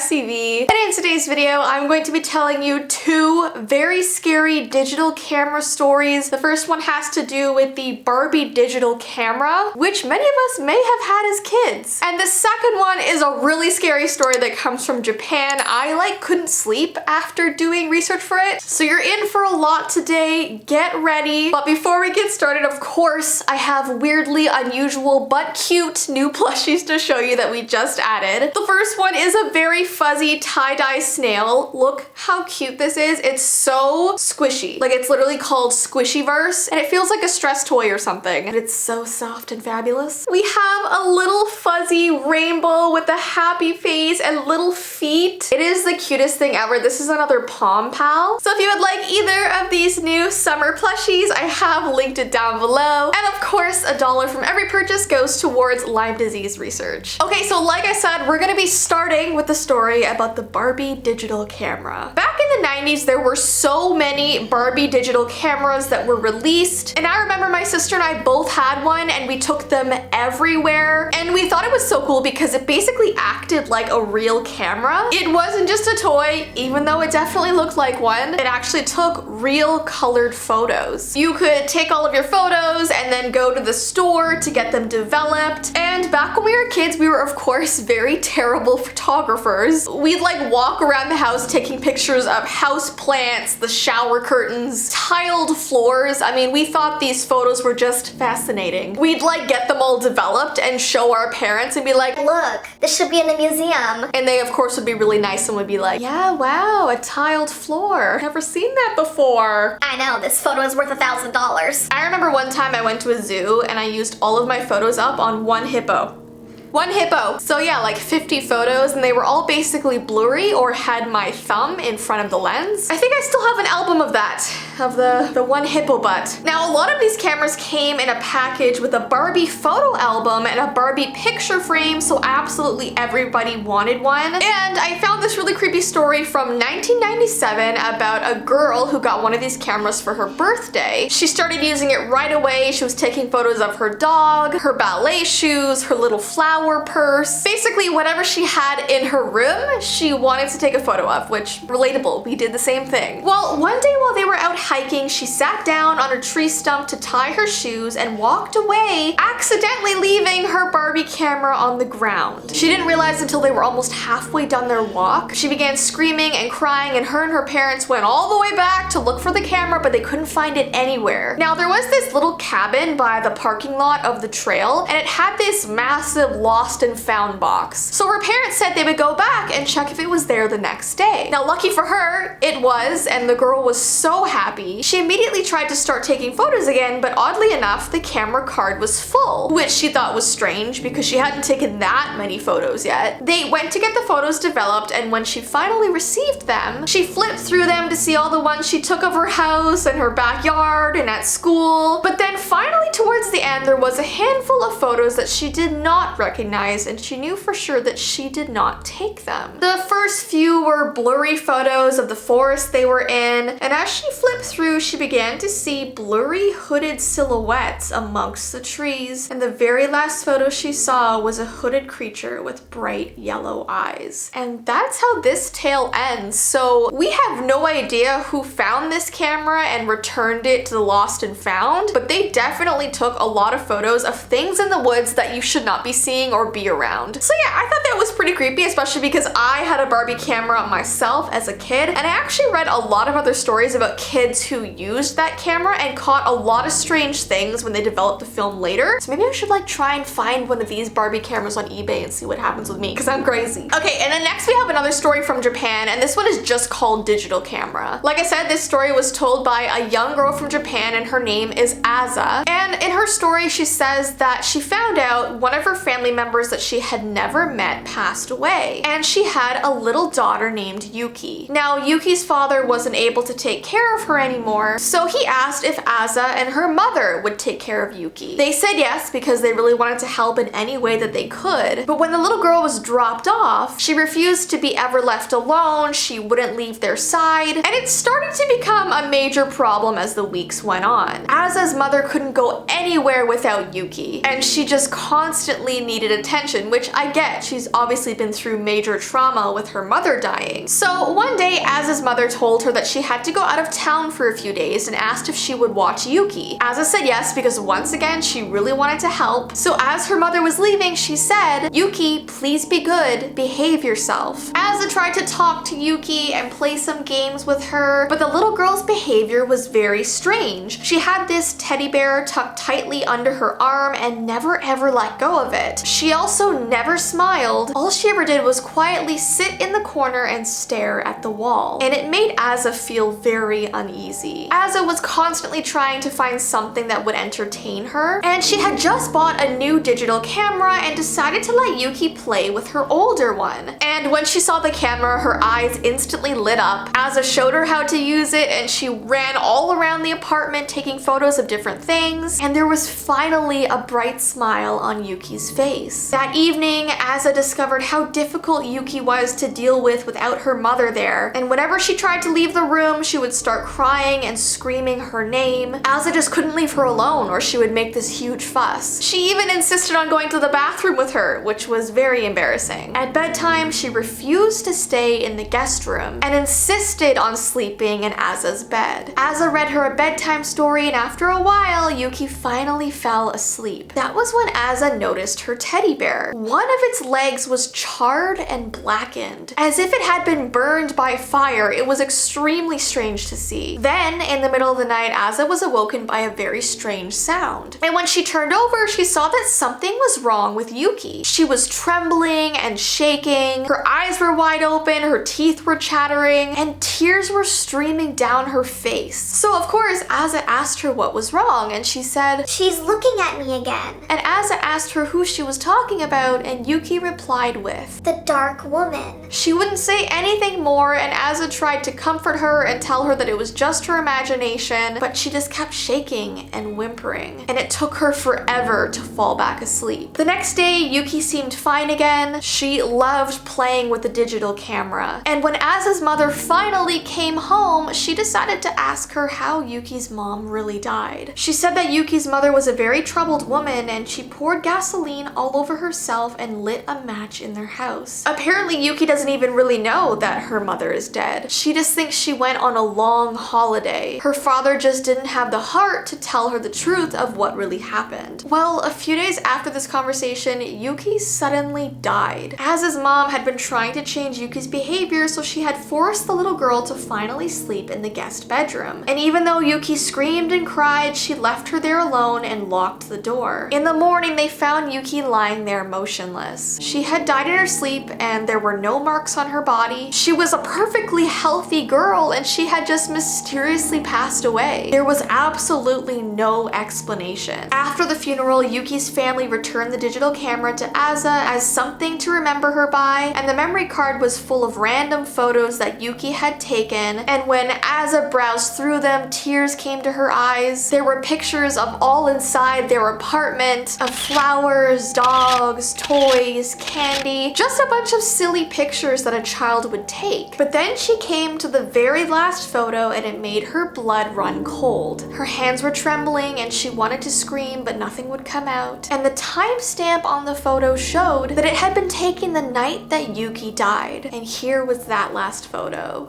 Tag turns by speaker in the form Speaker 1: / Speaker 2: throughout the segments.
Speaker 1: Jessii Vee, and in today's video I'm going to be telling you two very scary digital camera stories. The first one has to do with the Barbie digital camera, which many of us may have had as kids. And the second one is a really scary story that comes from Japan. I couldn't sleep after doing research for it. So you're in for a lot today. Get ready. But before we get started, of course, I have weirdly unusual but cute new plushies to show you that we just added. The first one is a very fuzzy tie-dye snail. Look how cute this is. It's so squishy. It's literally called Squishyverse, and it feels like a stress toy or something. And it's so soft and fabulous. We have a little fuzzy rainbow with a happy face and little feet. It is the cutest thing ever. This is another Pom Pal. So if you would like either of these new summer plushies, I have linked it down below. And of course, $1 from every purchase goes towards Lyme disease research. Okay, so like I said, we're gonna be starting with the story about the Barbie digital camera. Back in the 90s, there were so many Barbie digital cameras that were released, and I remember my sister and I both had one, and we took them everywhere, and we thought it was so cool because it basically acted like a real camera. It wasn't just a toy, even though it definitely looked like one. It actually took real colored photos. You could take all of your photos and then go to the store to get them developed. And back when we were kids, we were of course very terrible photographers. We'd walk around the house taking pictures of house plants, the shower curtains, tiled floors. I mean, we thought these photos were just fascinating. We'd get them all developed and show our parents and be like,
Speaker 2: look, this should be in a museum.
Speaker 1: And they of course would be really nice and would be like, yeah, wow, a tiled floor. Never seen that before.
Speaker 2: I know, this photo is worth $1,000.
Speaker 1: I remember one time I went to a zoo and I used all of my photos up on one hippo. One hippo. So yeah, 50 photos, and they were all basically blurry or had my thumb in front of the lens. I think I still have an album of that, of the one hippo butt. Now, a lot of these cameras came in a package with a Barbie photo album and a Barbie picture frame, so absolutely everybody wanted one. And I found this really creepy story from 1997 about a girl who got one of these cameras for her birthday. She started using it right away. She was taking photos of her dog, her ballet shoes, her little flower purse. Basically, whatever she had in her room, she wanted to take a photo of, which, relatable, we did the same thing. Well, one day while they were out hiking, she sat down on a tree stump to tie her shoes and walked away, accidentally leaving her Barbie camera on the ground. She didn't realize until they were almost halfway done their walk. She began screaming and crying, and her parents went all the way back to look for the camera, but they couldn't find it anywhere. Now, there was this little cabin by the parking lot of the trail, and it had this massive lost and found box. So her parents said they would go back and check if it was there the next day. Now, lucky for her, it was, and the girl was so happy. She immediately tried to start taking photos again, but oddly enough, the camera card was full, which she thought was strange because she hadn't taken that many photos yet. They went to get the photos developed, and when she finally received them, she flipped through them to see all the ones she took of her house and her backyard and at school. But then finally towards the end, there was a handful of photos that she did not recognize, and she knew for sure that she did not take them. The first few were blurry photos of the forest they were in, and as she flipped through, she began to see blurry hooded silhouettes amongst the trees, and the very last photo she saw was a hooded creature with bright yellow eyes. And that's how this tale ends. So we have no idea who found this camera and returned it to the lost and found, but they definitely took a lot of photos of things in the woods that you should not be seeing or be around. So yeah, I thought that was pretty creepy, especially because I had a Barbie camera myself as a kid, and I actually read a lot of other stories about kids who used that camera and caught a lot of strange things when they developed the film later. So maybe I should try and find one of these Barbie cameras on eBay and see what happens with me, because I'm crazy. Okay, and then next we have another story from Japan, and this one is just called Digital Camera. Like I said, this story was told by a young girl from Japan, and her name is Aza. And in her story, she says that she found out one of her family members that she had never met passed away, and she had a little daughter named Yuki. Now, Yuki's father wasn't able to take care of her her anymore. So he asked if Asa and her mother would take care of Yuki. They said yes because they really wanted to help in any way that they could. But when the little girl was dropped off, she refused to be ever left alone. She wouldn't leave their side. And it started to become a major problem as the weeks went on. Asa's mother couldn't go anywhere without Yuki, and she just constantly needed attention, which I get. She's obviously been through major trauma with her mother dying. So one day, Asa's mother told her that she had to go out of town for a few days and asked if she would watch Yuki. Asa said yes because once again, she really wanted to help. So as her mother was leaving, she said, "Yuki, please be good, behave yourself." Asa tried to talk to Yuki and play some games with her, but the little girl's behavior was very strange. She had this teddy bear tucked tightly under her arm and never ever let go of it. She also never smiled. All she ever did was quietly sit in the corner and stare at the wall. And it made Asa feel very uneasy. Asa was constantly trying to find something that would entertain her, and she had just bought a new digital camera and decided to let Yuki play with her older one. And when she saw the camera, her eyes instantly lit up. Asa showed her how to use it, and she ran all around the apartment taking photos of different things, and there was finally a bright smile on Yuki's face. That evening, Asa discovered how difficult Yuki was to deal with without her mother there, and whenever she tried to leave the room, she would start crying and screaming her name. Asa just couldn't leave her alone or she would make this huge fuss. She even insisted on going to the bathroom with her, which was very embarrassing. At bedtime, she refused to stay in the guest room and insisted on sleeping in Asa's bed. Asa read her a bedtime story, and after a while, Yuki finally fell asleep. That was when Asa noticed her teddy bear. One of its legs was charred and blackened, as if it had been burned by fire. It was extremely strange to see. Then, in the middle of the night, Asa was awoken by a very strange sound. And when she turned over, she saw that something was wrong with Yuki. She was trembling and shaking. Her eyes were wide open, her teeth were chattering, and tears were streaming down her face. So of course, Asa asked her what was wrong, and she said,
Speaker 2: "She's looking at me again."
Speaker 1: And Asa asked her who she was talking about, and Yuki replied with,
Speaker 2: "The dark woman."
Speaker 1: She wouldn't say anything more, and Asa tried to comfort her and tell her that it was just her imagination, but she just kept shaking and whimpering, and it took her forever to fall back asleep. The next day, Yuki seemed fine again. She loved playing with the digital camera, and when Asa's mother finally came home, she decided to ask her how Yuki's mom really died. She said that Yuki's mother was a very troubled woman, and she poured gasoline all over herself and lit a match in their house. Apparently, Yuki doesn't even really know that her mother is dead. She just thinks she went on a long holiday. Her father just didn't have the heart to tell her the truth of what really happened. Well, a few days after this conversation, Yuki suddenly died. Asa's mom had been trying to change Yuki's behavior, so she had forced the little girl to finally sleep in the guest bedroom. And even though Yuki screamed and cried, she left her there alone and locked the door. In the morning, they found Yuki lying there motionless. She had died in her sleep, and there were no marks on her body. She was a perfectly healthy girl, and she had just mysteriously passed away. There was absolutely no explanation. After the funeral, Yuki's family returned the digital camera to Asa as something to remember her by, and the memory card was full of random photos that Yuki had taken, and when Asa browsed through them, tears came to her eyes. There were pictures of all inside their apartment, of flowers, dogs, toys, candy, just a bunch of silly pictures that a child would take. But then she came to the very last photo, and it made her blood run cold. Her hands were trembling, and she wanted to scream, but nothing would come out. And the timestamp on the photo showed that it had been taken the night that Yuki died. And here was that last photo.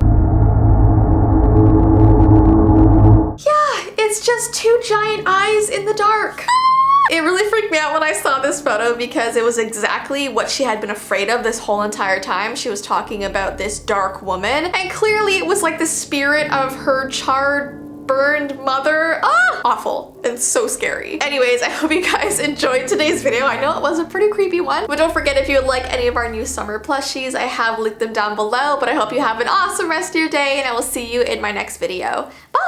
Speaker 1: Yeah, it's just two giant eyes in the dark. It really freaked me out when I saw this photo because it was exactly what she had been afraid of this whole entire time. She was talking about this dark woman, and clearly it was like the spirit of her charred, burned mother. Awful and so scary. Anyways, I hope you guys enjoyed today's video. I know it was a pretty creepy one, but don't forget, if you would like any of our new summer plushies, I have linked them down below. But I hope you have an awesome rest of your day, and I will see you in my next video. Bye!